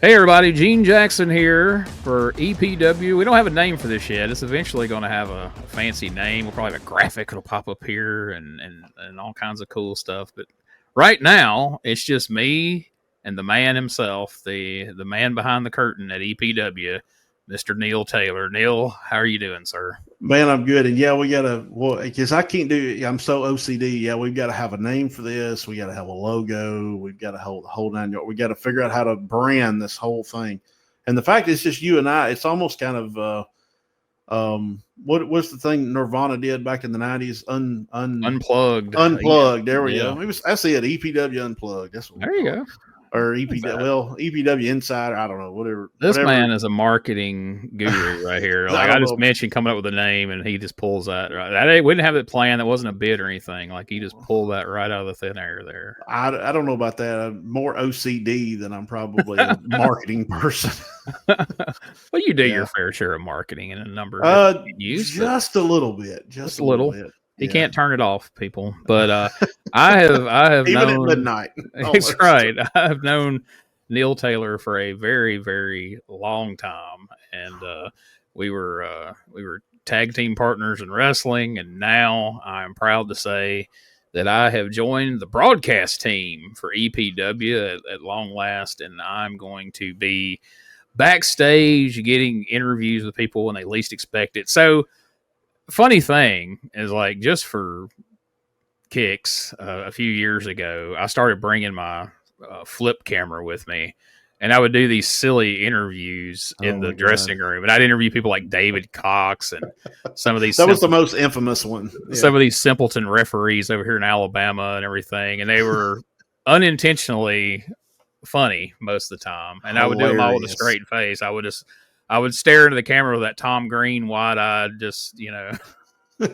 Hey everybody, Gene Jackson here for EPW. We don't have a name for this yet. It's eventually going to have a fancy name. We'll probably have a graphic. It'll pop up here and all kinds of cool stuff. But right now, it's just me and the man himself, the man behind the curtain at EPW, Mr. Neil Taylor. Neil, how are you doing, sir? Man, I'm good. And yeah, we got to, well, because I can't do, I'm so OCD. Yeah, we've got to have a name for this. We got to have a logo. We've got to hold the whole 9 yards. We got to figure out how to brand this whole thing. And the fact it's just you and I, it's almost kind of, what's the thing Nirvana did back in the 90s? Unplugged. Unplugged. There we go. That's it. EPW Unplugged. That's what there you go. Or EPW, well, EPW Insider, I don't know, whatever. This man is a marketing guru right here. Like I just mentioned coming up with a name, and he just pulls that. Right. We didn't have it planned. That wasn't a bid or anything. Like he just pulled that right out of the thin air there. I don't know about that. I'm more OCD than I'm probably a marketing person. Well, you do your fair share of marketing in a number of use. Just a little bit. Just a little bit. He can't turn it off, people. But I have even known, at midnight. That's right. I have known Neil Taylor for a very, very long time, and we were tag team partners in wrestling. And now I'm proud to say that I have joined the broadcast team for EPW at long last, and I'm going to be backstage getting interviews with people when they least expect it. So. Funny thing is, like, just for kicks, a few years ago, I started bringing my flip camera with me, and I would do these silly interviews in the dressing room. And I'd interview people like David Cox and some of these. That was the most infamous one. Yeah. Some of these simpleton referees over here in Alabama and everything, and they were unintentionally funny most of the time. And I would do them all with a straight face. I would stare into the camera with that Tom Green wide-eyed, just,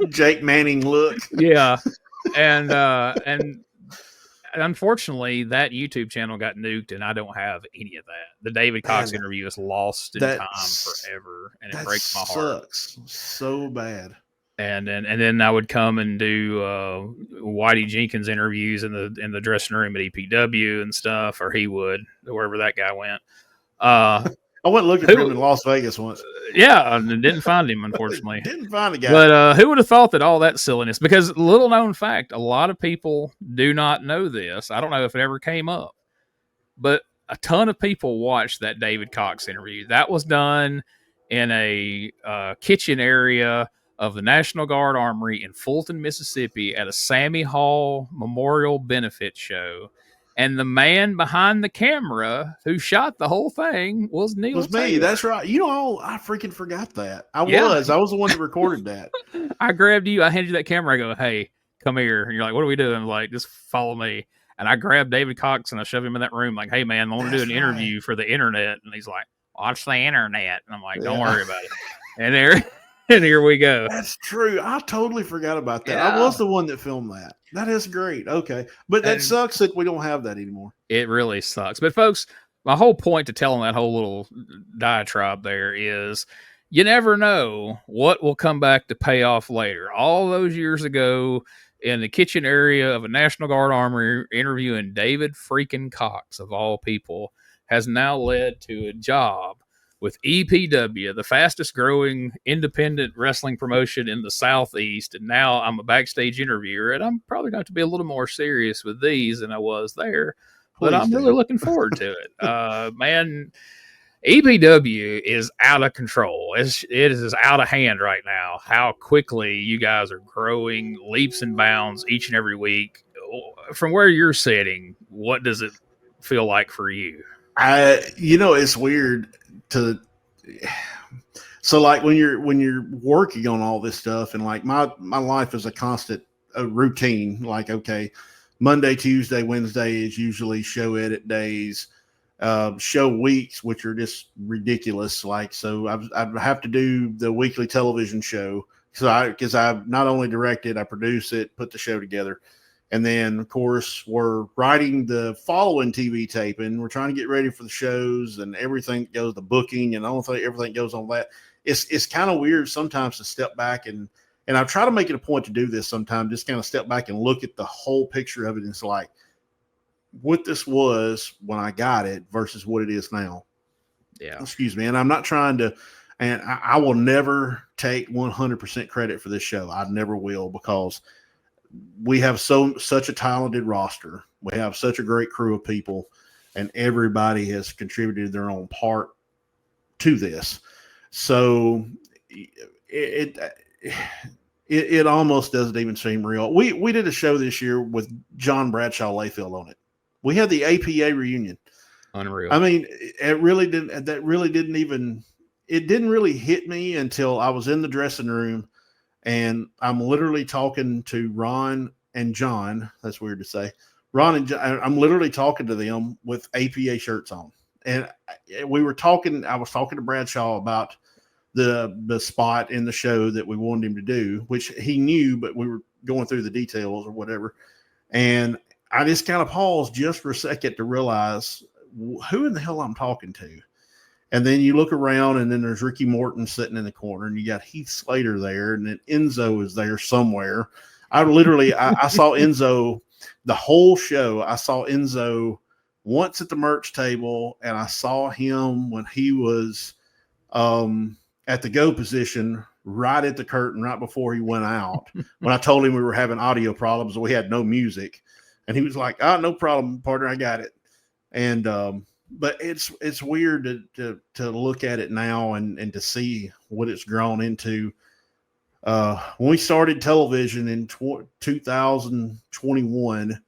Jake Manning look. Yeah. And unfortunately, that YouTube channel got nuked, and I don't have any of that. The David Cox interview is lost in time forever, and it breaks my heart. Sucks so bad. And then I would come and do Whitey Jenkins interviews in the dressing room at EPW and stuff, or he would, wherever that guy went. I went looking for him in Las Vegas once. Yeah, and didn't find him, unfortunately. Didn't find the guy. But who would have thought that all that silliness? Because little known fact, a lot of people do not know this. I don't know if it ever came up, but a ton of people watched that David Cox interview. That was done in a kitchen area of the National Guard Armory in Fulton, Mississippi, at a Sammy Hall Memorial Benefit show. And the man behind the camera who shot the whole thing was Neil. Was me. That's right. I freaking forgot that. I was the one that recorded that. I grabbed you. I handed you that camera. I go, "Hey, come here." And you're like, "What are we doing?" I'm like, "Just follow me." And I grabbed David Cox and I shoved him in that room. Like, "Hey, man, I want to do an interview for the internet." And he's like, "Watch the internet." And I'm like, "Don't worry about it." And here we go. That's true. I totally forgot about that. Yeah. I was the one that filmed that. That is great. Okay. But that sucks that we don't have that anymore. It really sucks. But folks, my whole point to telling that whole little diatribe there is you never know what will come back to pay off later. All those years ago in the kitchen area of a National Guard Armory interviewing David freaking Cox, of all people, has now led to a job with EPW, the fastest growing independent wrestling promotion in the Southeast. And now I'm a backstage interviewer, and I'm probably going to be a little more serious with these than I was there. But I'm really looking forward to it. Man, EPW is out of control. It is out of hand right now. How quickly you guys are growing leaps and bounds each and every week. From where you're sitting, what does it feel like for you? It's weird. So like when you're working on all this stuff, and like my life is a constant routine, like, okay, Monday, Tuesday, Wednesday is usually show edit days, show weeks, which are just ridiculous. Like, so I have to do the weekly television show. Because I not only direct it, I produce it, put the show together. And then, of course, we're writing the following TV taping. We're trying to get ready for the shows and everything goes, the booking and everything goes on that. It's kind of weird sometimes to step back and I try to make it a point to do this sometimes, just kind of step back and look at the whole picture of it. And it's like what this was when I got it versus what it is now. Yeah. Excuse me. And I'm not trying to, and I will never take 100% credit for this show. I never will, because we have such a talented roster. We have such a great crew of people, and everybody has contributed their own part to this. So it almost doesn't even seem real. We did a show this year with John Bradshaw Layfield on it. We had the APA reunion. Unreal. I mean, it really didn't. That really didn't even. It didn't really hit me until I was in the dressing room, and I'm literally talking to Ron and John. That's weird to say. Ron and John, I'm literally talking to them with APA shirts on, and we were talking. I was talking to Bradshaw about the spot in the show that we wanted him to do, which he knew, but we were going through the details or whatever. And I just kind of paused just for a second to realize who in the hell I'm talking to. And then you look around, and then there's Ricky Morton sitting in the corner, and you got Heath Slater there, and then Enzo is there somewhere. I saw Enzo the whole show. I saw Enzo once at the merch table, and I saw him when he was at the go position right at the curtain, right before he went out, when I told him we were having audio problems and we had no music. And he was like, "Oh, no problem, partner. I got it." And, but it's weird to look at it now and to see what it's grown into. When we started television in 2021,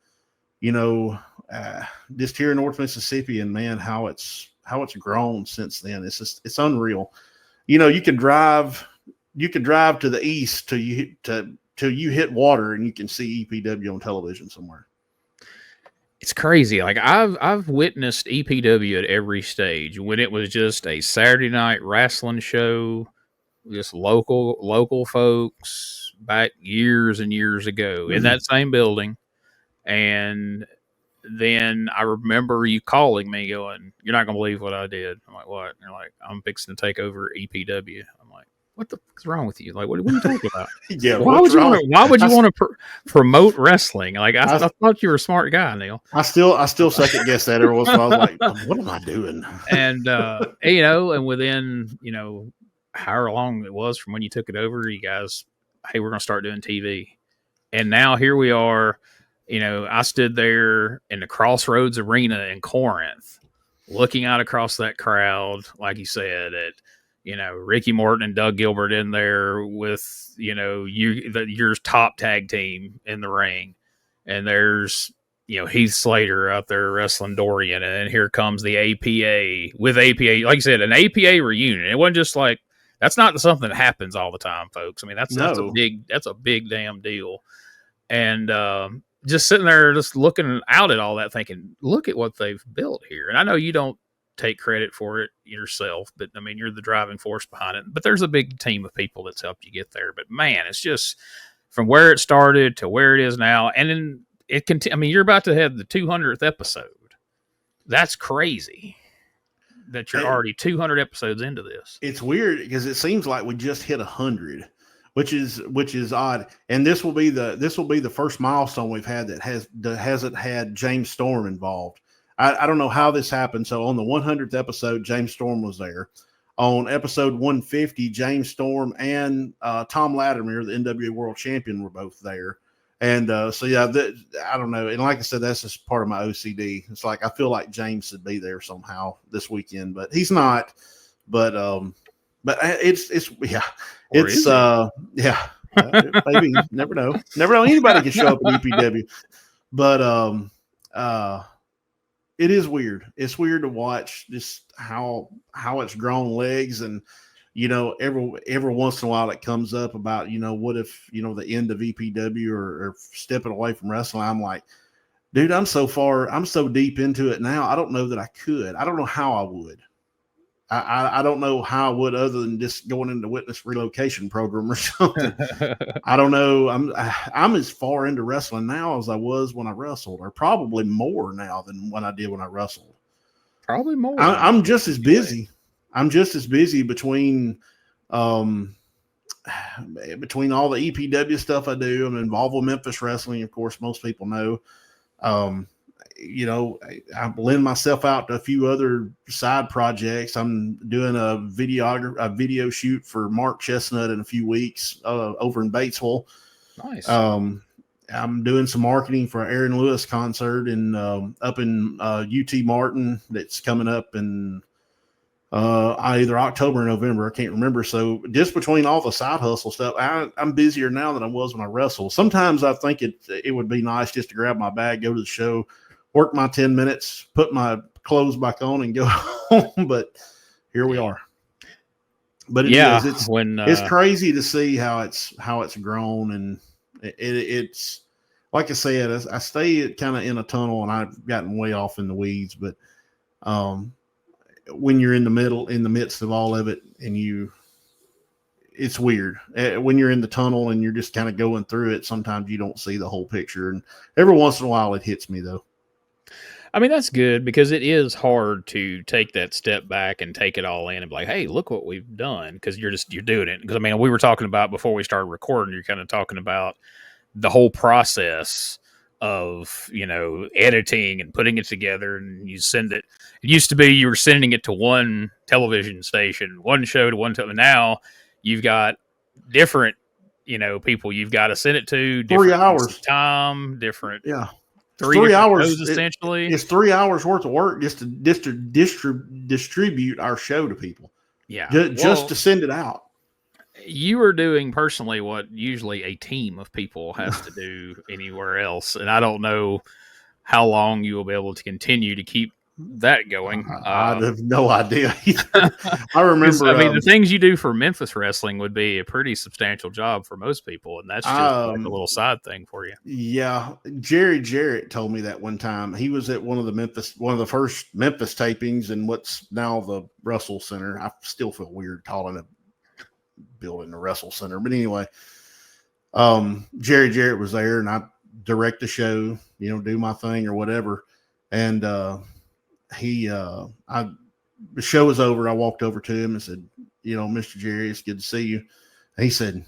just here in North Mississippi, and man, how it's grown since then. It's unreal. You can drive to the east till you hit water, and you can see EPW on television somewhere. It's crazy. Like I've witnessed EPW at every stage. When it was just a Saturday night wrestling show, just local folks back years and years ago in that same building. And then I remember you calling me going, "You're not going to believe what I did." I'm like, "What?" And you're like, "I'm fixing to take over EPW." I'm like, "What the fuck's wrong with you? Like, what are you talking about?" Yeah. Why would you want to promote wrestling? Like, I thought you were a smart guy, Neil. I still second guess that every once in a while. I was like, "What am I doing?" And and within however long it was from when you took it over, you guys, hey, we're going to start doing TV, and now here we are. I stood there in the Crossroads Arena in Corinth, looking out across that crowd, like you said, at Ricky Morton and Doug Gilbert in there with your top tag team in the ring, and there's Heath Slater out there wrestling Dorian, and then here comes the APA with APA, like you said, an APA reunion. It wasn't just like, that's not something that happens all the time, folks. I mean, that's a big damn deal, and just sitting there, just looking out at all that, thinking, look at what they've built here. And I know you don't take credit for it yourself, but I mean, you're the driving force behind it. But there's a big team of people that's helped you get there. But man, it's just from where it started to where it is now. And then I mean, you're about to have the 200th episode. That's crazy that you're already 200 episodes into this. It's weird because it seems like we just hit 100. Which is odd, and this will be the first milestone we've had that hasn't had James Storm involved. I don't know how this happened. So on the 100th episode, James Storm was there. On episode 150, James Storm and Tom Latimer, the NWA World Champion, were both there. And so yeah, I don't know. And like I said, that's just part of my OCD. It's like I feel like James should be there somehow this weekend, but he's not. But it's yeah, maybe never know. Anybody can show up at EPW, but it is weird. It's weird to watch just how it's grown legs, and every once in a while it comes up about what if the end of EPW or stepping away from wrestling. I'm like, dude, I'm so deep into it now. I don't know that I could. I don't know how I would. I don't know how I would, other than just going into witness relocation program or something. I don't know. I'm as far into wrestling now as I was when I wrestled, or probably more now than when I did when I wrestled. Probably more. I'm just as busy. I'm just as busy between all the EPW stuff I do. I'm involved with Memphis wrestling, of course, most people know. you know, I lend myself out to a few other side projects. I'm doing a video shoot for Mark Chestnut in a few weeks over in Batesville. Nice. I'm doing some marketing for an Aaron Lewis concert in up in UT Martin that's coming up in either October or November. I can't remember. So just between all the side hustle stuff, I'm busier now than I was when I wrestled. Sometimes I think it would be nice just to grab my bag, go to the show, work my 10 minutes, put my clothes back on, and go home. But here we are. But it's crazy to see how it's grown, and it's like I said, I stay kind of in a tunnel, and I've gotten way off in the weeds. But when you're in the midst of all of it, and it's weird when you're in the tunnel and you're just kind of going through it. Sometimes you don't see the whole picture, and every once in a while it hits me though. I mean, that's good, because it is hard to take that step back and take it all in and be like, hey, look what we've done, because you're doing it. Because I mean, we were talking about before we started recording, you're kind of talking about the whole process of, you know, editing and putting it together, and you send it. It used to be you were sending it to one television station, one show to one television. Now you've got different, you know, people you've got to send it to, 3 hours time, different. Yeah. 3 hours shows, essentially. It's 3 hours worth of work just to distribute our show to people. Yeah. Just to send it out. You are doing personally what usually a team of people has to do anywhere else. And I don't know how long you will be able to continue to keep that going. I have no idea. I remember. I mean, the things you do for Memphis wrestling would be a pretty substantial job for most people, and that's just like a little side thing for you. Yeah, Jerry Jarrett told me that one time. He was at one of the first Memphis tapings in what's now the Russell Center. I still feel weird calling a building the Russell Center, but anyway, Jerry Jarrett was there, and I direct the show, you know, do my thing or whatever, and the show was over. I walked over to him and said, you know, Mr. Jerry, it's good to see you. And he said,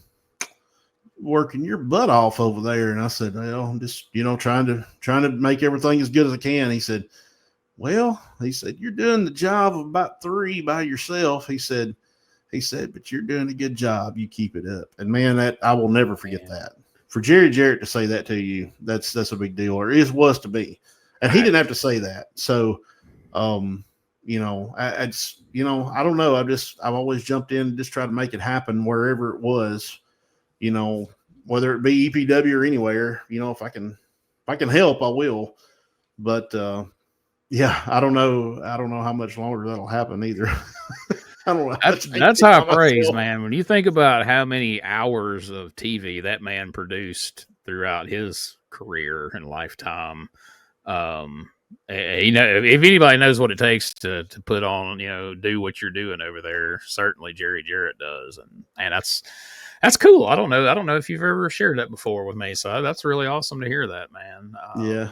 working your butt off over there. And I said, well, I'm just, you know, trying to make everything as good as I can. He said, well, you're doing the job of about 3 by yourself. He said, but you're doing a good job. You keep it up. And man, that I will never forget that. For Jerry Jarrett to say that to you, that's a big deal, or it was to me. And he didn't have to say that. So, you know, I don't know. I've always jumped in and just tried to make it happen wherever it was, you know, whether it be EPW or anywhere, you know, if I can help, I will. But, yeah, I don't know how much longer that'll happen either. I don't know. That's high praise, man. When you think about how many hours of TV that man produced throughout his career and lifetime, you know, if anybody knows what it takes to put on, you know, do what you're doing over there, certainly Jerry Jarrett does, and that's cool. I don't know if you've ever shared that before with me, so that's really awesome to hear that, man. Yeah,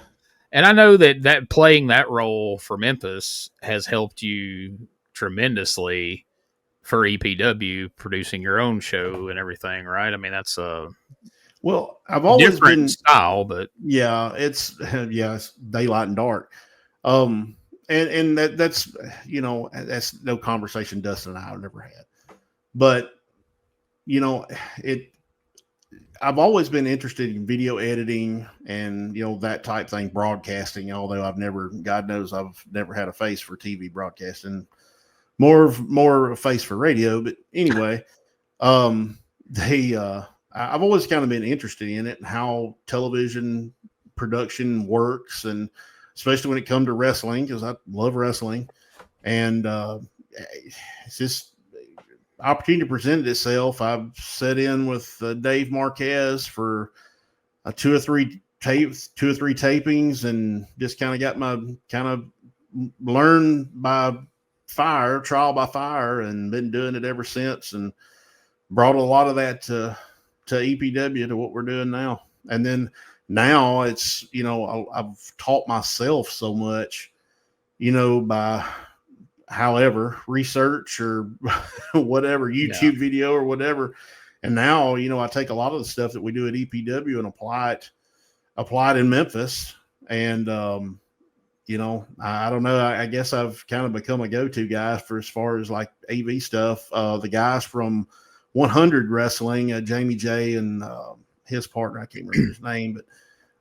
and I know that playing that role for Memphis has helped you tremendously for EPW, producing your own show and everything, right? I mean, that's well, I've always been style, but yeah, it's daylight and dark. And that's, you know, that's no conversation Dustin and I have never had. But, you know, I've always been interested in video editing and, you know, that type thing, broadcasting, although God knows I've never had a face for TV broadcasting, more of a face for radio. But anyway, I've always kind of been interested in it and how television production works, and especially when it comes to wrestling, because I love wrestling. And it's just opportunity presented itself. I've sat in with Dave Marquez for 2 or 3 tapings, and just kind of learned by trial by fire, and been doing it ever since, and brought a lot of that to EPW, to what we're doing now. And then now it's, you know, I've taught myself so much, you know, by however research or whatever, YouTube video or whatever. And now, you know, I take a lot of the stuff that we do at EPW and apply it in Memphis. And, I don't know. I guess I've kind of become a go-to guy for as far as like AV stuff. The guys from 100 Wrestling, Jamie J and his partner, I can't remember his name,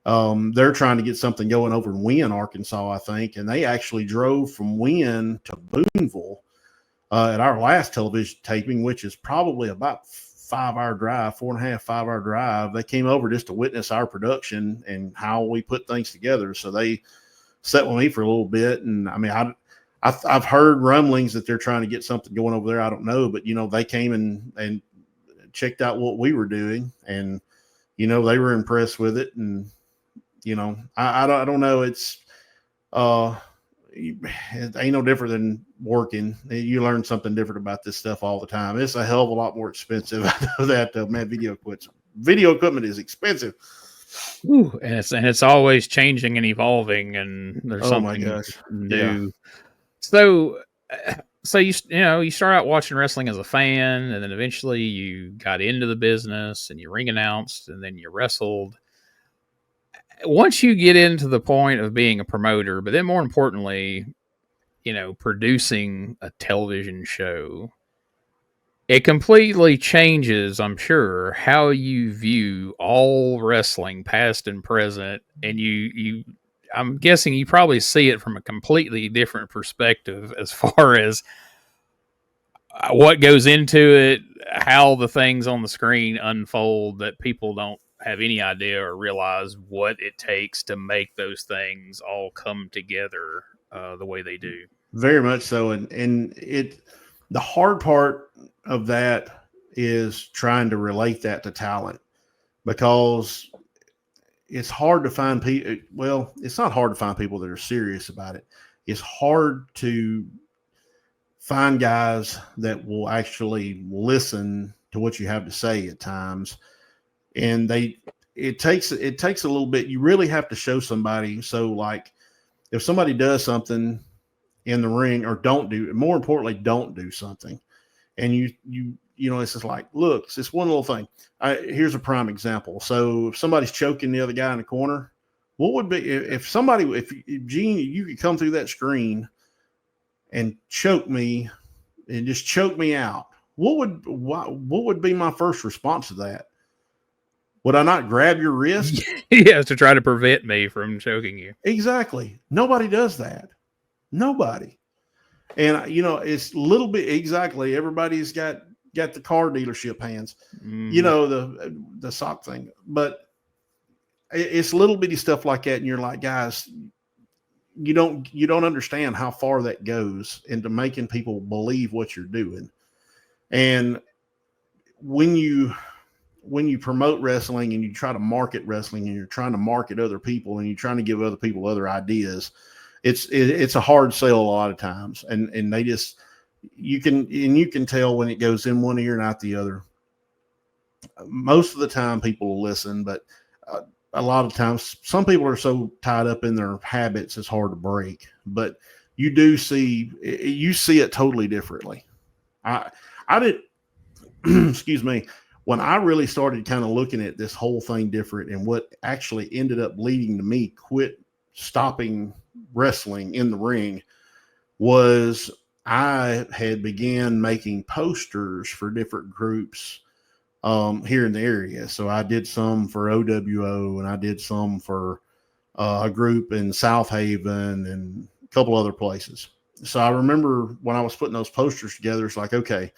but they're trying to get something going over in Wynn, Arkansas, I think. And they actually drove from Wynn to Booneville at our last television taping, which is probably about 5-hour drive, 4.5, 5-hour drive. They came over just to witness our production and how we put things together. So they sat with me for a little bit. And I mean, I've heard rumblings that they're trying to get something going over there. I don't know, but they came and checked out what we were doing, and they were impressed with it. And I don't know. It ain't no different than working. You learn something different about this stuff all the time. It's a hell of a lot more expensive. I know that, man. Video equipment is expensive. Ooh, and it's always changing and evolving, and there's something new. Yeah. So you start out watching wrestling as a fan, and then eventually you got into the business, and you ring announced, and then you wrestled. Once you get into the point of being a promoter, but then more importantly, producing a television show, it completely changes, I'm sure, how you view all wrestling, past and present. And I'm guessing you probably see it from a completely different perspective as far as what goes into it, how the things on the screen unfold, that people don't have any idea or realize what it takes to make those things all come together the way they do. Very much so. And the hard part of that is trying to relate that to talent, because it's hard to find people. Well, it's not hard to find people that are serious about it. It's hard to find guys that will actually listen to what you have to say at times. And it takes a little bit. You really have to show somebody. So like if somebody does something in the ring, or more importantly, don't do something, and it's just like, look, it's this one little thing. Here's a prime example. So if somebody's choking the other guy in the corner, what would be if Gene, you could come through that screen and choke me and just choke me out? What would be my first response to that? Would I not grab your wrist? Yes, to try to prevent me from choking you. Exactly. Nobody does that. Nobody. And it's a little bit exactly. Everybody's got the car dealership hands, the sock thing, but it's little bitty stuff like that. And you're like, guys, you don't understand how far that goes into making people believe what you're doing. And when you promote wrestling and you try to market wrestling, and you're trying to market other people, and you're trying to give other people other ideas, it's a hard sell a lot of times. And they just, you can tell when it goes in one ear and out the other. Most of the time people will listen, but a lot of times some people are so tied up in their habits, it's hard to break. But you see it totally differently. I did, excuse me, when I really started kind of looking at this whole thing different, and what actually ended up leading to me stopping wrestling in the ring, was I had began making posters for different groups here in the area. So I did some for OWO, and I did some for a group in South Haven and a couple other places. So I remember when I was putting those posters together, it's like, okay,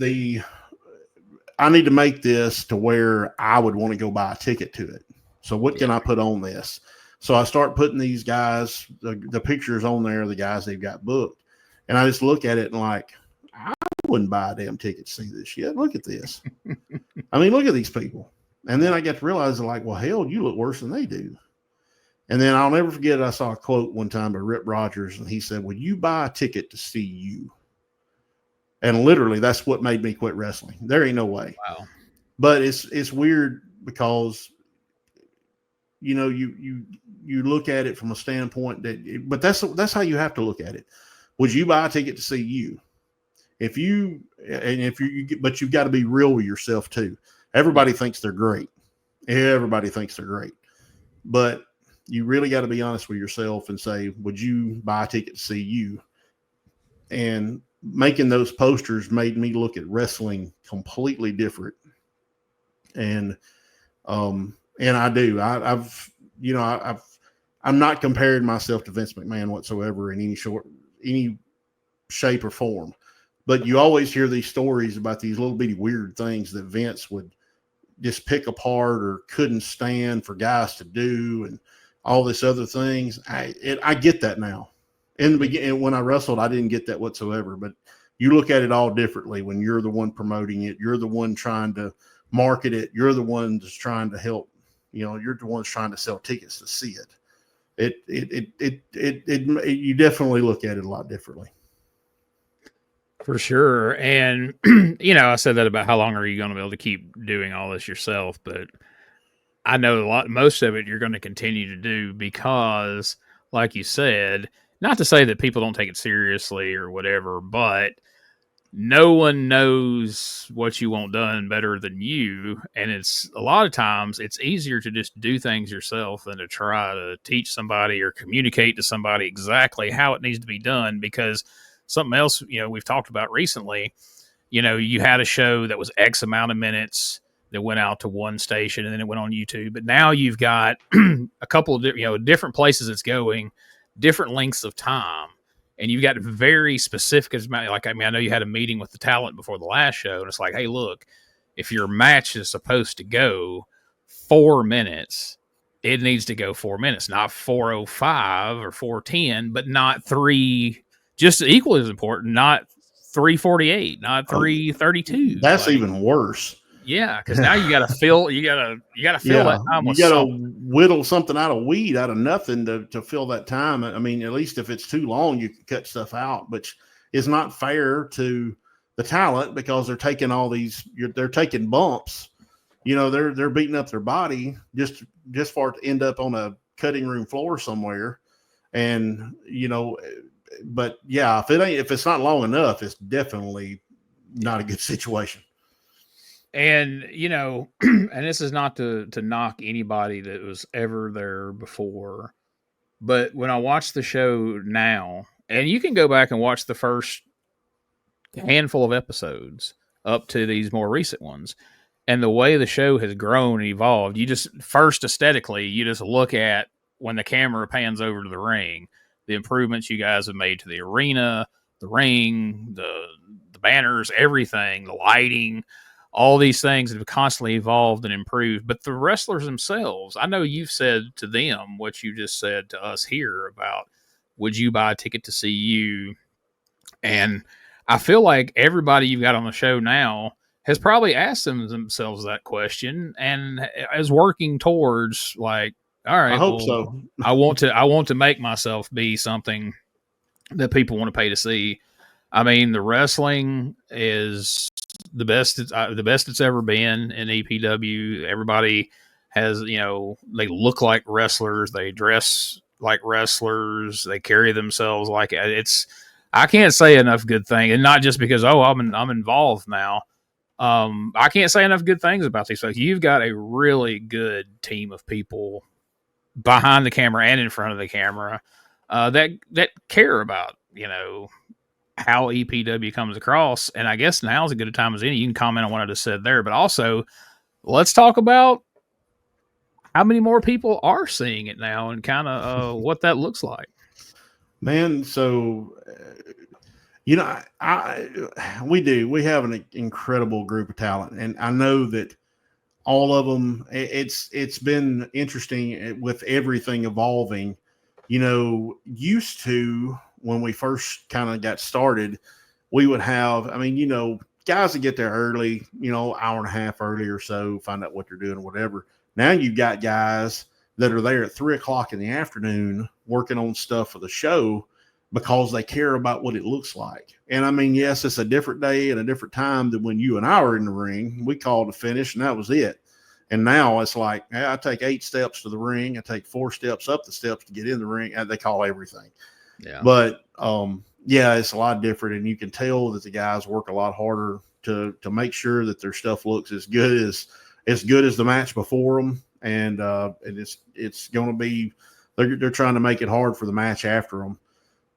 I need to make this to where I would want to go buy a ticket to it. So what can I put on this? So I start putting these guys, the pictures on there, the guys they've got booked. And I just look at it and like, I wouldn't buy a damn ticket to see this shit. Look at this. I mean, look at these people. And then I get to realize, like, well, hell, you look worse than they do. And then I'll never forget, I saw a quote one time by Rip Rogers, and he said, "Would you buy a ticket to see you?" And literally, that's what made me quit wrestling. There ain't no way. Wow. But it's weird because, you look at it from a standpoint but that's how you have to look at it. Would you buy a ticket to see you? But you've got to be real with yourself too. Everybody thinks they're great. Everybody thinks they're great. But you really got to be honest with yourself and say, would you buy a ticket to see you? And making those posters made me look at wrestling completely different. And I do. I'm not comparing myself to Vince McMahon whatsoever in any shape or form. But you always hear these stories about these little bitty weird things that Vince would just pick apart or couldn't stand for guys to do, and all this other things. I get that now. In the beginning, when I wrestled, I didn't get that whatsoever. But you look at it all differently when you're the one promoting it. You're the one trying to market it. You're the one that's trying to help. You're the ones trying to sell tickets to see it. You definitely look at it a lot differently. For sure. And, I said that about how long are you going to be able to keep doing all this yourself, but I know most of it you're going to continue to do because, like you said, not to say that people don't take it seriously or whatever, but no one knows what you want done better than you. And it's a lot of times it's easier to just do things yourself than to try to teach somebody or communicate to somebody exactly how it needs to be done. Because something else, we've talked about recently, you had a show that was X amount of minutes that went out to one station and then it went on YouTube. But now you've got a couple of different places it's going, different lengths of time. And you've got very specific, I know you had a meeting with the talent before the last show, and it's like, hey, look, if your match is supposed to go 4 minutes, it needs to go 4 minutes, not 4:05 or 4:10, but not just equally as important, not 3:48, not 3:32. That's even worse. Yeah, because now you got to fill. You got to fill that time. You got to whittle something out of nothing to fill that time. I mean, at least if it's too long, you can cut stuff out. But it's not fair to the talent because they're taking they're taking bumps. They're beating up their body just for it to end up on a cutting room floor somewhere. And but yeah, if it's not long enough, it's definitely not a good situation. And, and this is not to knock anybody that was ever there before, but when I watch the show now, and you can go back and watch the first handful of episodes up to these more recent ones, and the way the show has grown and evolved, aesthetically, you just look at when the camera pans over to the ring, the improvements you guys have made to the arena, the ring, the banners, everything, the lighting, all these things have constantly evolved and improved. But the wrestlers themselves, I know you've said to them what you just said to us here about, would you buy a ticket to see you? And I feel like everybody you've got on the show now has probably asked themselves that question and is working towards like, all right, I hope so. I want to make myself be something that people want to pay to see. I mean, the wrestling is the best it's ever been in EPW. Everybody has, they look like wrestlers, they dress like wrestlers, they carry themselves like it's. I can't say enough good things, and not just because I'm involved now. I can't say enough good things about these folks. You've got a really good team of people behind the camera and in front of the camera that care about how EPW comes across. And I guess now's as good a time as any. You can comment on what I just said there, but also let's talk about how many more people are seeing it now and kind of what that looks like. Man, so we have an incredible group of talent, and I know that all of them, it's been interesting with everything evolving. Used to, when we first kind of got started, we would have, guys that get there early, hour and a half early or so, find out what they're doing or whatever. Now you've got guys that are there at 3:00 in the afternoon working on stuff for the show because they care about what it looks like. And yes, it's a different day and a different time than when you and I were in the ring. We called a finish and that was it. And now it's like, I take 8 steps to the ring. I take 4 steps up the steps to get in the ring. And they call everything. Yeah. But it's a lot different. And you can tell that the guys work a lot harder to make sure that their stuff looks as good as the match before them. And it's going to be they're trying to make it hard for the match after them.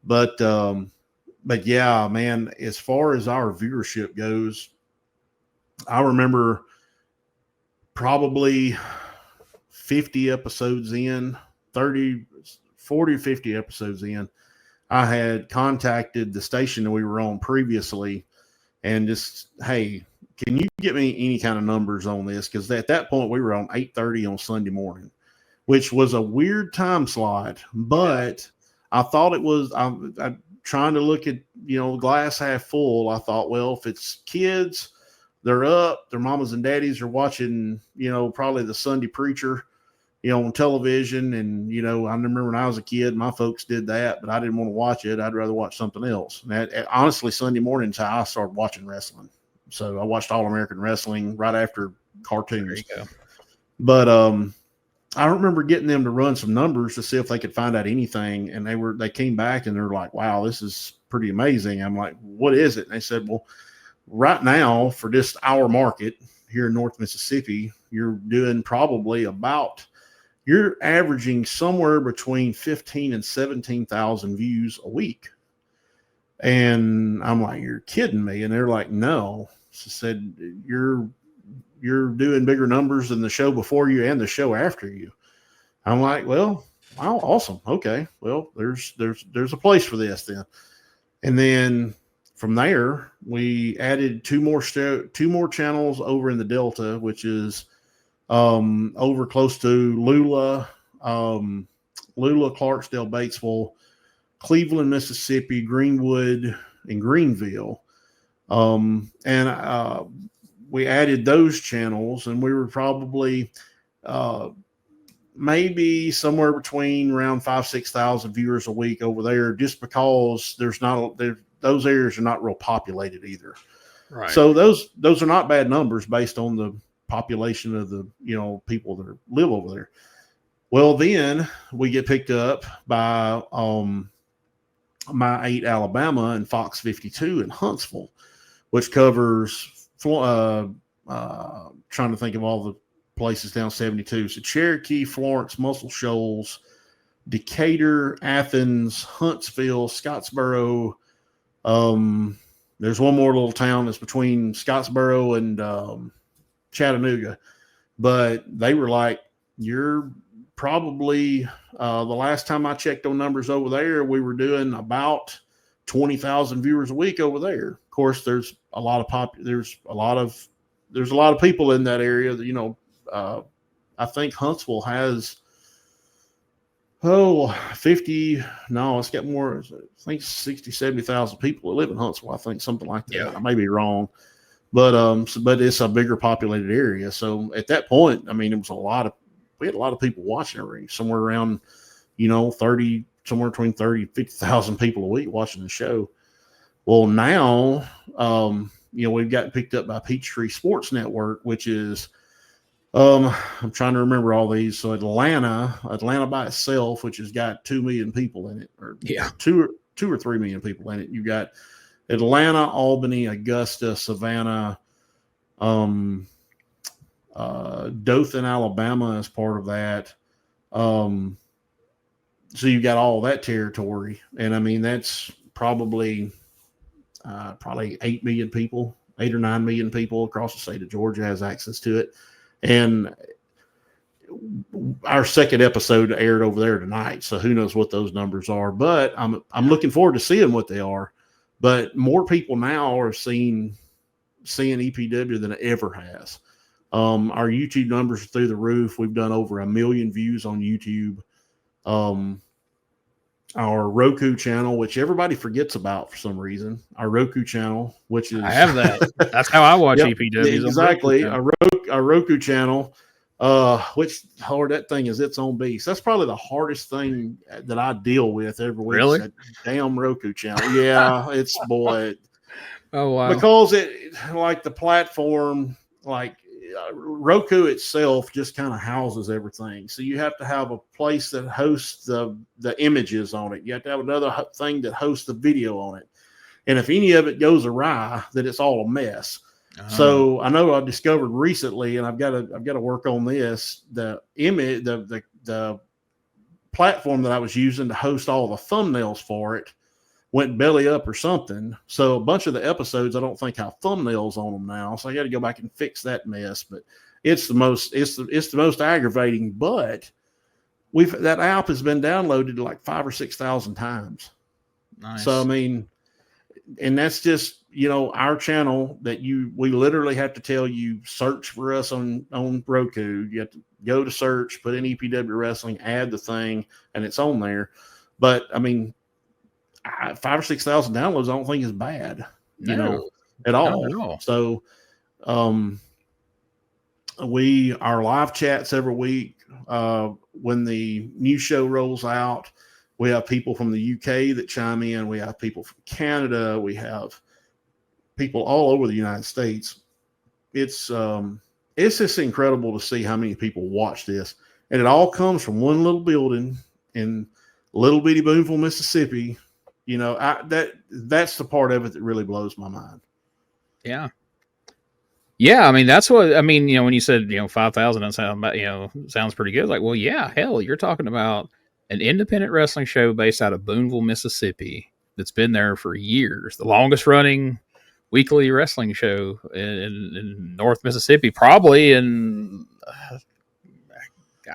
But yeah, man, as far as our viewership goes, I remember probably 50 episodes in, 30, 40 or 50 episodes in, I had contacted the station that we were on previously and just, hey, can you get me any kind of numbers on this? Because at that point we were on 8:30 on Sunday morning, which was a weird time slot, but I thought it was, I'm trying to look at, glass half full. I thought, well, if it's kids, they're up, their mamas and daddies are watching, probably the Sunday preacher, on television. And, I remember when I was a kid, my folks did that, but I didn't want to watch it. I'd rather watch something else. And honestly, Sunday mornings, how I started watching wrestling. So I watched All American Wrestling right after cartoons. There you go. But I remember getting them to run some numbers to see if they could find out anything. And they came back and they're like, wow, this is pretty amazing. I'm like, what is it? And they said, well, right now for just our market here in North Mississippi, you're doing probably you're averaging somewhere between 15 and 17,000 views a week. And I'm like, you're kidding me. And they're like, no. She said, you're doing bigger numbers than the show before you and the show after you. I'm like, well, wow, awesome. Okay. Well, there's a place for this then. And then from there, we added two more channels over in the Delta, which is over close to Lula, Clarksdale, Batesville, Cleveland, Mississippi, Greenwood, and Greenville. We added those channels, and we were probably maybe somewhere between around 5,000-6,000 viewers a week over there, just because those areas are not real populated either. Right. So those are not bad numbers based on the population of the people that live over there. Well, then we get picked up by My 8 Alabama and Fox 52 in Huntsville, which covers trying to think of all the places down 72. So Cherokee, Florence, Muscle Shoals, Decatur, Athens, Huntsville, Scottsboro. There's one more little town that's between Scottsboro and Chattanooga, but they were like, you're probably the last time I checked on numbers over there, we were doing about 20,000 viewers a week over there. Of course, there's a lot of people in that area that, I think Huntsville has, it's got more, I think 60, 70,000 people that live in Huntsville. I think something like that. Yeah. I may be wrong, but it's a bigger populated area. So at that point, I mean, we had a lot of people watching everything, somewhere around, 30, somewhere between 30 and 50,000 people a week watching the show. Well, now, we've gotten picked up by Peachtree Sports Network, which is, I'm trying to remember all these. So Atlanta by itself, which has got 2 million people in it, or 2 or 3 million people in it. You got Atlanta, Albany, Augusta, Savannah, Dothan, Alabama as part of that. So you got all that territory. And I mean, that's probably 8 million people, 8 or 9 million people across the state of Georgia has access to it. And our second episode aired over there tonight, so who knows what those numbers are. But I'm looking forward to seeing what they are. But more people now are seeing EPW than it ever has. Our YouTube numbers are through the roof. We've done over 1 million views on YouTube. Our Roku channel, which everybody forgets about for some reason, our Roku channel, which is, I have that. That's how I watch EPW. Exactly. Our Roku channel, which, Lord, that thing is its own beast. That's probably the hardest thing that I deal with every week. Really? That damn Roku channel. Yeah, it's boy. Oh, wow. Because the platform, Roku itself just kind of houses everything. So you have to have a place that hosts the images on it. You have to have another thing that hosts the video on it. And if any of it goes awry, then it's all a mess. Uh-huh. So I know I discovered recently, and I've got to work on this. The image, the platform that I was using to host all the thumbnails for it went belly up or something. So a bunch of the episodes I don't think have thumbnails on them now. So I got to go back and fix that mess. But it's the most aggravating. But that app has been downloaded like 5,000 or 6,000 times. Nice. So I mean, and that's just, you know, our channel that we literally have to tell you, search for us on Roku. You have to go to search, put in EPW Wrestling, add the thing, and it's on there. But I mean, 5,000 or 6,000 downloads, I don't think is bad, you know, at all. Not at all. So, our live chats every week. When the new show rolls out, we have people from the UK that chime in. We have people from Canada. We have people all over the United States. It's just incredible to see how many people watch this, and it all comes from one little building in little bitty Boonville, Mississippi. You know, that's the part of it that really blows my mind. Yeah. Yeah, I mean, that's what I mean. You know, when you said 5,000 doesn't sound, sounds pretty good. Like, well, yeah, hell, you're talking about an independent wrestling show based out of Boonville, Mississippi, that's been there for years. The longest running weekly wrestling show in North Mississippi, probably in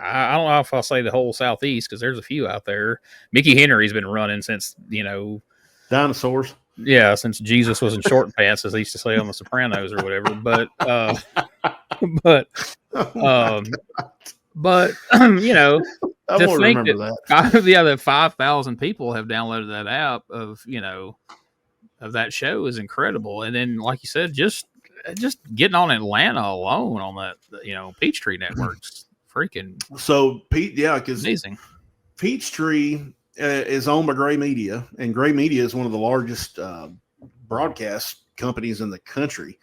I don't know if I'll say the whole Southeast, because there's a few out there. Mickey Henry's been running since dinosaurs. Yeah, since Jesus was in short pants, as they used to say on The Sopranos or whatever. But I to won't think remember that 5,000 people have downloaded that app of that show is incredible. And then, like you said, just getting on Atlanta alone on that Peachtree Network's freaking because amazing. Peachtree is owned by Gray Media, and Gray Media is one of the largest broadcast companies in the country.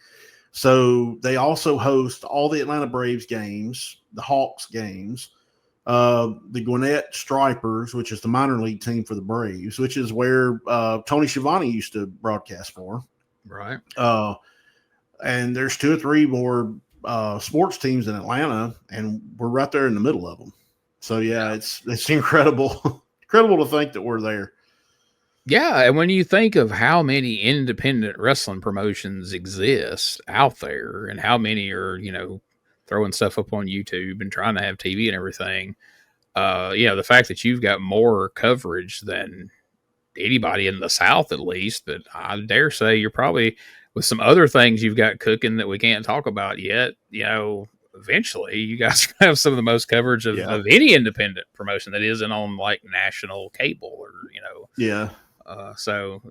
So they also host all the Atlanta Braves games, the Hawks games, the Gwinnett Stripers, which is the minor league team for the Braves, which is where Tony Schiavone used to broadcast for. Right. And there's 2 or 3 more sports teams in Atlanta, and we're right there in the middle of them. So yeah, it's incredible. Incredible to think that we're there. Yeah, and when you think of how many independent wrestling promotions exist out there, and how many are throwing stuff up on YouTube and trying to have TV and everything, the fact that you've got more coverage than anybody in the South, at least, but I dare say you're probably, with some other things you've got cooking that we can't talk about yet, eventually you guys have some of the most coverage of any independent promotion that isn't on like national cable or so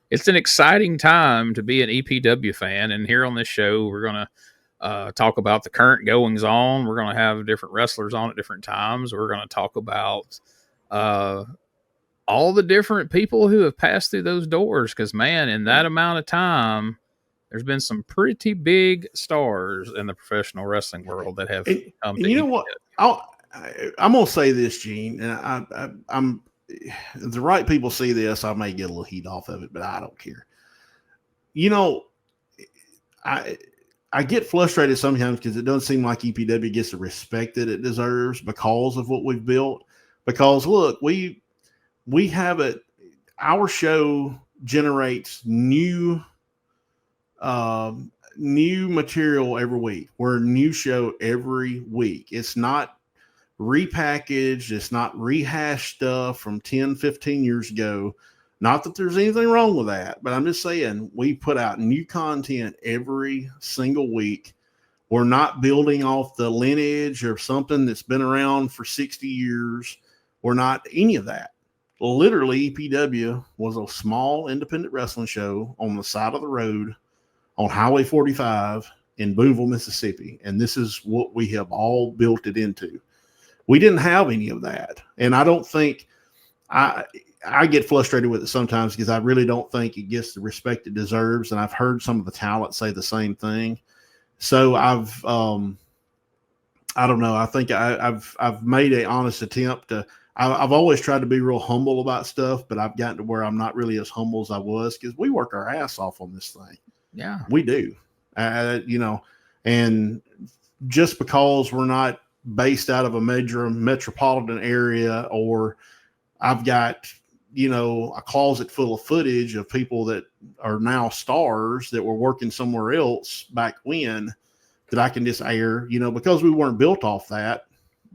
it's an exciting time to be an EPW fan. And here on this show, we're going to talk about the current goings on. We're going to have different wrestlers on at different times. We're going to talk about all the different people who have passed through those doors, because man, in that amount of time, there's been some pretty big stars in the professional wrestling world that have come to. You know what? I'm going to say this, Gene, and I'm the right people see this, I may get a little heat off of it, but I don't care. I get frustrated sometimes because it doesn't seem like EPW gets the respect that it deserves because of what we've built. Because look, we have our show generates new material every week. We're a new show every week. It's not repackaged. It's not rehashed stuff from 10, 15 years ago. Not that there's anything wrong with that, but I'm just saying we put out new content every single week. We're not building off the lineage or something that's been around for 60 years. We're not any of that. Literally, EPW was a small independent wrestling show on the side of the road on Highway 45 in Boonville, Mississippi. And this is what we have all built it into. We didn't have any of that. And I don't think I get frustrated with it sometimes because I really don't think it gets the respect it deserves. And I've heard some of the talent say the same thing. So I don't know. I think I've made an honest attempt to, I've always tried to be real humble about stuff, but I've gotten to where I'm not really as humble as I was because we work our ass off on this thing. Yeah, we do. And just because we're not based out of a major metropolitan area, or I've got, a closet full of footage of people that are now stars that were working somewhere else back when, that I can just air, because we weren't built off that.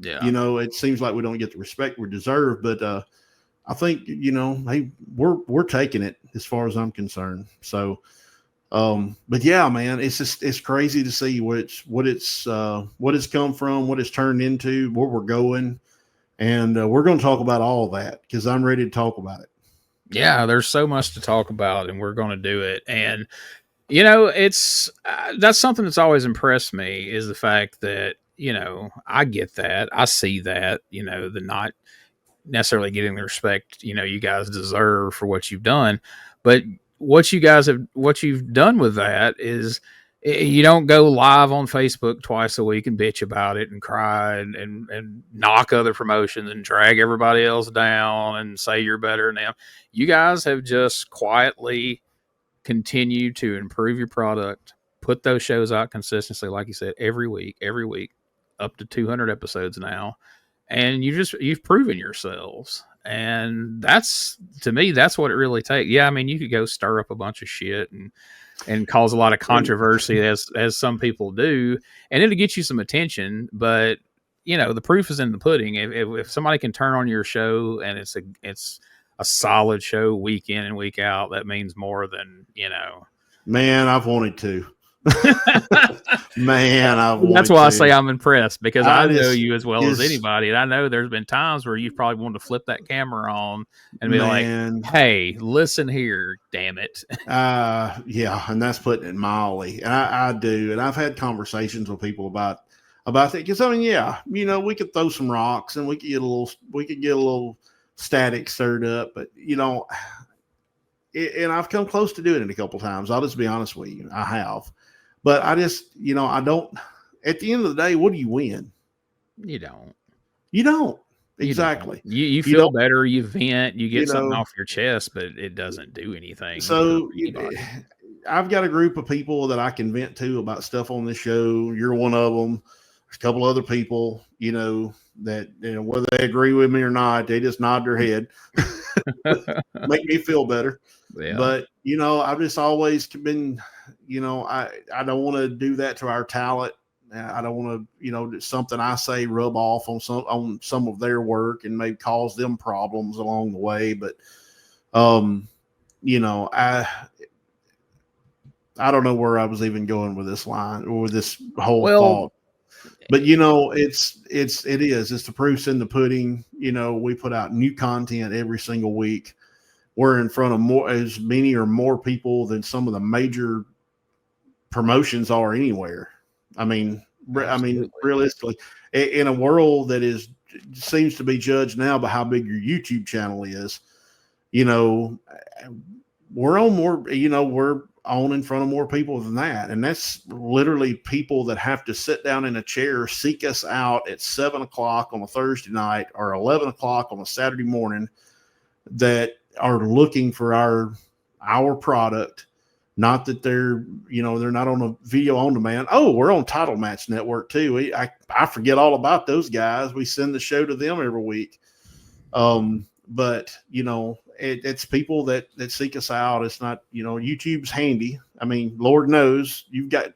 Yeah. It seems like we don't get the respect we deserve, but I think, hey, we're taking it as far as I'm concerned. So, but yeah, man, it's crazy to see what it's come from, what it's turned into, where we're going. And we're going to talk about all that because I'm ready to talk about it. Yeah, there's so much to talk about, and we're going to do it. And it's that's something that's always impressed me, is the fact that I get that, I see that, the not necessarily getting the respect you guys deserve for what you've done, but what you've done with that is, you don't go live on Facebook twice a week and bitch about it and cry and knock other promotions and drag everybody else down and say you're better than them. You guys have just quietly continued to improve your product, put those shows out consistently, like you said, every week, up to 200 episodes now, and you've proven yourselves. And that's, to me, that's what it really takes. Yeah, I mean, you could go stir up a bunch of shit and cause a lot of controversy, as some people do, and it'll get you some attention. But the proof is in the pudding. If somebody can turn on your show and it's a solid show week in and week out, that means more than Man, I've wanted to. Man, that's why I say I'm impressed, because I know you as well as just anybody, and I know there's been times where you've probably wanted to flip that camera on and be like, "Hey, listen here, damn it." Yeah, and that's putting it mildly. And I do, and I've had conversations with people about that, because I mean, yeah, we could throw some rocks and we could get a little static stirred up, but and I've come close to doing it a couple times. I'll just be honest with you, I have. But I just, I don't. At the end of the day, what do you win? You don't. Exactly. You feel better. You vent. You get something off your chest, but it doesn't do anything. So I've got a group of people that I can vent to about stuff on this show. You're one of them. There's a couple other people, that whether they agree with me or not, they just nod their head, make me feel better. Yeah. But I've just always been, I don't want to do that to our talent. I don't want to, something I say rub off on some of their work and maybe cause them problems along the way. But, I don't know where I was even going with this line or with this whole thought. But it's the proof's in the pudding. We put out new content every single week. We're in front of as many or more people than some of the major promotions are anywhere. I mean, realistically, in a world that seems to be judged now by how big your YouTube channel is, we're on more. We're on in front of more people than that, and that's literally people that have to sit down in a chair, seek us out at 7:00 on a Thursday night or 11:00 on a Saturday morning, that are looking for our product. Not that they're not on a video on demand. Oh, we're on Title Match Network too. I forget all about those guys. We send the show to them every week. But it's people that seek us out. It's not, YouTube's handy. I mean, Lord knows you've got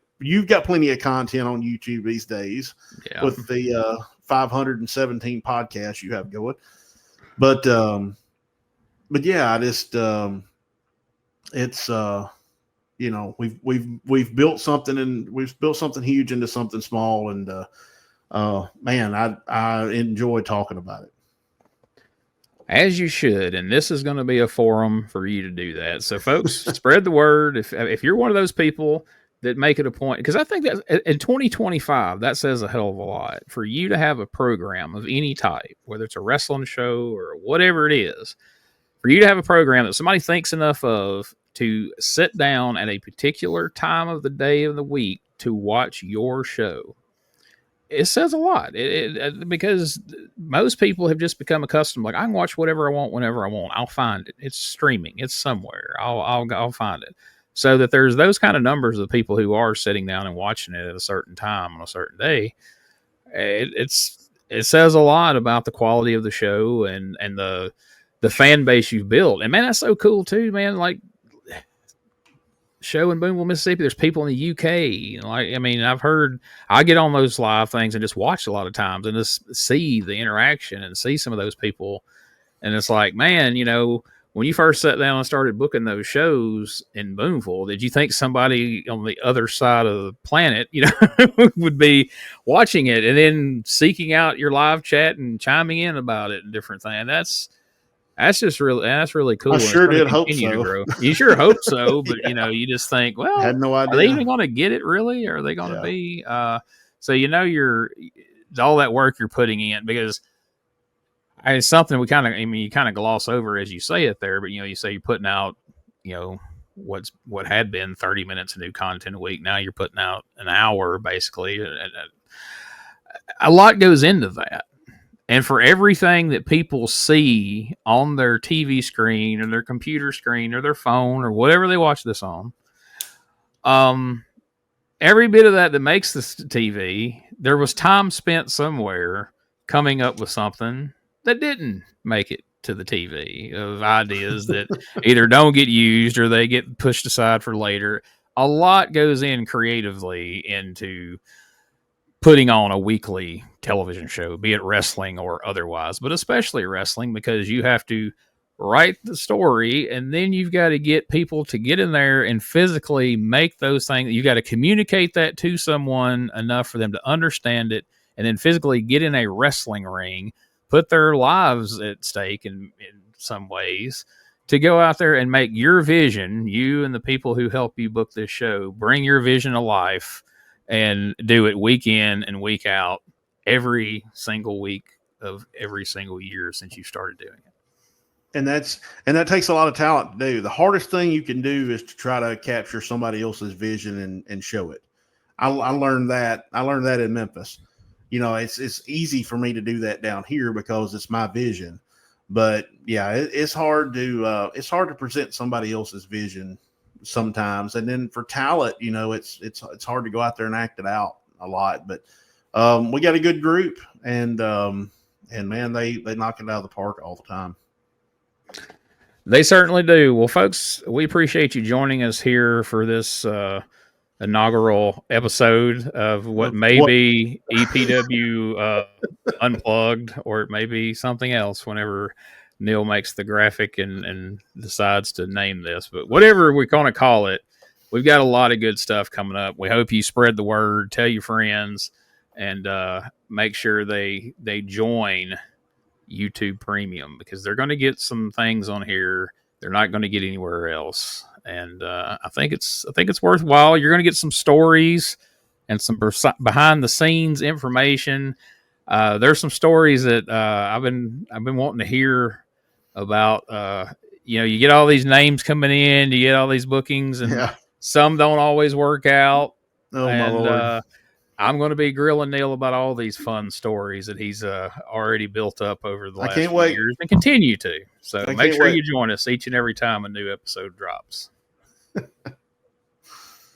plenty of content on YouTube these days, with the 517 podcasts you have going. But yeah, I just it's we've built something, and we've built something huge into something small, and man, I enjoy talking about it. As you should, and this is going to be a forum for you to do that. So, folks, spread the word. If you're one of those people that make it a point, because I think that in 2025, that says a hell of a lot for you to have a program of any type, whether it's a wrestling show or whatever it is, for you to have a program that somebody thinks enough of to sit down at a particular time of the day of the week to watch your show. It says a lot, because most people have just become accustomed. Like, I can watch whatever I want whenever I want. I'll find it. It's streaming. It's somewhere. I'll find it. So that there's those kind of numbers of people who are sitting down and watching it at a certain time on a certain day. it says a lot about the quality of the show and the fan base you've built. And man, that's so cool too, man. Like show in Boonville, Mississippi, there's people in the UK. Like, I mean, I get on those live things and just watch a lot of times and just see the interaction and see some of those people. And it's like, man, when you first sat down and started booking those shows in Boonville, did you think somebody on the other side of the planet, would be watching it and then seeking out your live chat and chiming in about it and different things? That's really cool. I sure did hope so. To grow. You sure hope so, but Yeah. you just think, well, I had no idea. Are they even going to get it really? Or are they going to be? So you're all that work you're putting in, because it's something you kind of gloss over as you say it there, but you say you're putting out, what had been 30 minutes of new content a week. Now you're putting out an hour basically. A lot goes into that. And for everything that people see on their TV screen or their computer screen or their phone or whatever they watch this on, every bit of that makes this TV, there was time spent somewhere coming up with something that didn't make it to the TV, of ideas that either don't get used or they get pushed aside for later. A lot goes in creatively into putting on a weekly television show, be it wrestling or otherwise, but especially wrestling, because you have to write the story and then you've got to get people to get in there and physically make those things. You got to communicate that to someone enough for them to understand it, and then physically get in a wrestling ring, put their lives at stake in some ways to go out there and make your vision, you and the people who help you book this show, bring your vision to life and do it week in and week out, every single week of every single year since you started doing it. And that takes a lot of talent to do. The hardest thing you can do is to try to capture somebody else's vision and show it. I learned that. I learned that in Memphis. It's easy for me to do that down here because it's my vision. But yeah, it's hard to present somebody else's vision sometimes. And then for talent, it's hard to go out there and act it out a lot. But we got a good group, and man, they knock it out of the park all the time. They certainly do. Well, folks, we appreciate you joining us here for this inaugural episode of what may be EPW Unplugged, or it may be something else whenever Neil makes the graphic and decides to name this. But whatever we're going to call it, we've got a lot of good stuff coming up. We hope you spread the word, tell your friends, and make sure they join YouTube Premium, because they're going to get some things on here they're not going to get anywhere else. And I think it's worthwhile. You're going to get some stories and some behind the scenes information. There's some stories that I've been wanting to hear about. You get all these names coming in, you get all these bookings, and some don't always work out. Oh, my Lord. I'm going to be grilling Neil about all these fun stories that he's already built up over the last few years and continue to. So make sure you join us each and every time a new episode drops.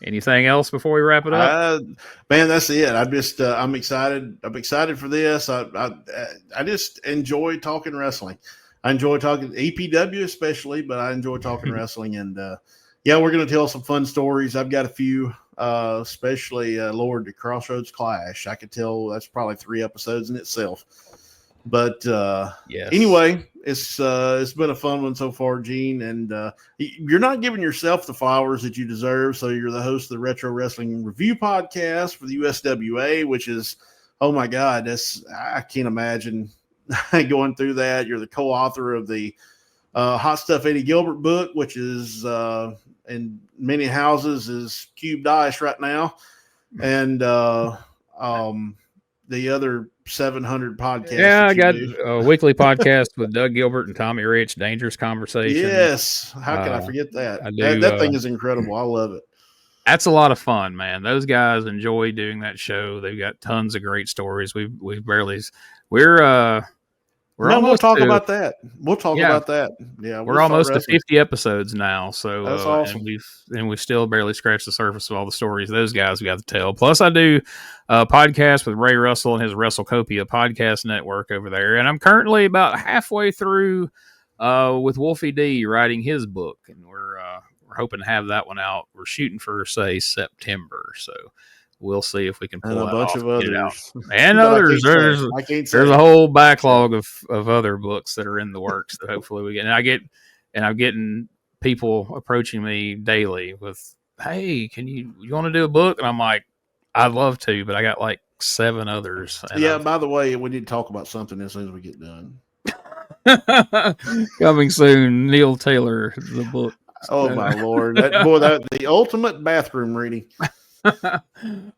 Anything else before we wrap it up? Man, that's it. I'm excited. I'm excited for this. I just enjoy talking wrestling. I enjoy talking EPW especially, but I enjoy talking wrestling. And we're going to tell some fun stories. I've got a few. Especially Lord, the Crossroads Clash. I could tell that's probably 3 episodes in itself. But anyway, it's been a fun one so far, Gene. And you're not giving yourself the flowers that you deserve. So you're the host of the Retro Wrestling Review Podcast for the USWA, which is, oh my God, I can't imagine going through that. You're the co-author of the Hot Stuff Eddie Gilbert book, which is in many houses is cubed ice right now, and the other 700 podcasts. Yeah, I got a weekly podcast with Doug Gilbert and Tommy Rich, Dangerous Conversation. Yes, how can I forget that? That thing is incredible. I love it. That's a lot of fun, man. Those guys enjoy doing that show. They've got tons of great stories. We're We'll talk to, about that. We'll talk yeah, about that. Yeah, we're we'll start almost to wrestling. 50 episodes now. So, That's awesome. and we've still barely scratched the surface of all the stories those guys got to tell. Plus, I do a podcast with Ray Russell and his WrestleCopia podcast network over there. And I'm currently about halfway through with Wolfie D writing his book. And we're hoping to have that one out. We're shooting for, say, September. So, we'll see if we can pull And a that bunch off of and get it out. others. And But others. I can't There's say. a whole backlog of other books that are in the works that hopefully we get. And I'm getting people approaching me daily with, "Hey, you want to do a book?" And I'm like, "I'd love to, but I got like 7 others." And By the way, we need to talk about something as soon as we get done. coming soon, Neil Taylor, the book. Oh my Lord. That the ultimate bathroom reading. All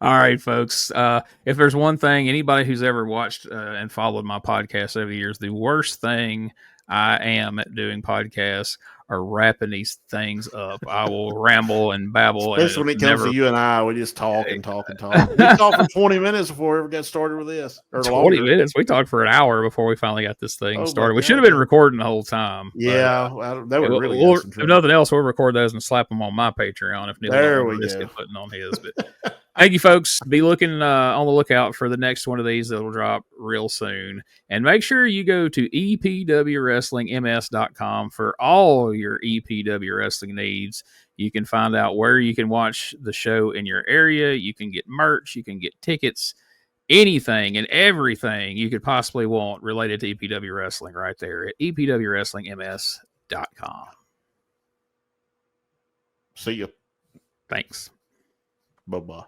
right, folks. If there's one thing, anybody who's ever watched and followed my podcast over the years, the worst thing I am at doing podcasts are wrapping these things up. I will ramble and babble. Especially when it comes to you and I, we just talk and talk and talk. We talked for 20 minutes before we ever got started with this. Or 20 longer. minutes. We talked for an hour before we finally got this thing started. We should have been recording the whole time. Yeah, that would really if nothing else, we'll record those and slap them on my Patreon if Neil there we go. go. Putting on his. But thank you, folks. Be looking on the lookout for the next one of these that will drop real soon. And make sure you go to EPWWrestlingMS.com for all your EPW wrestling needs. You can find out where you can watch the show in your area. You can get merch. You can get tickets. Anything and everything you could possibly want related to EPW Wrestling right there at EPWWrestlingMS.com. See you. Thanks. Bye-bye.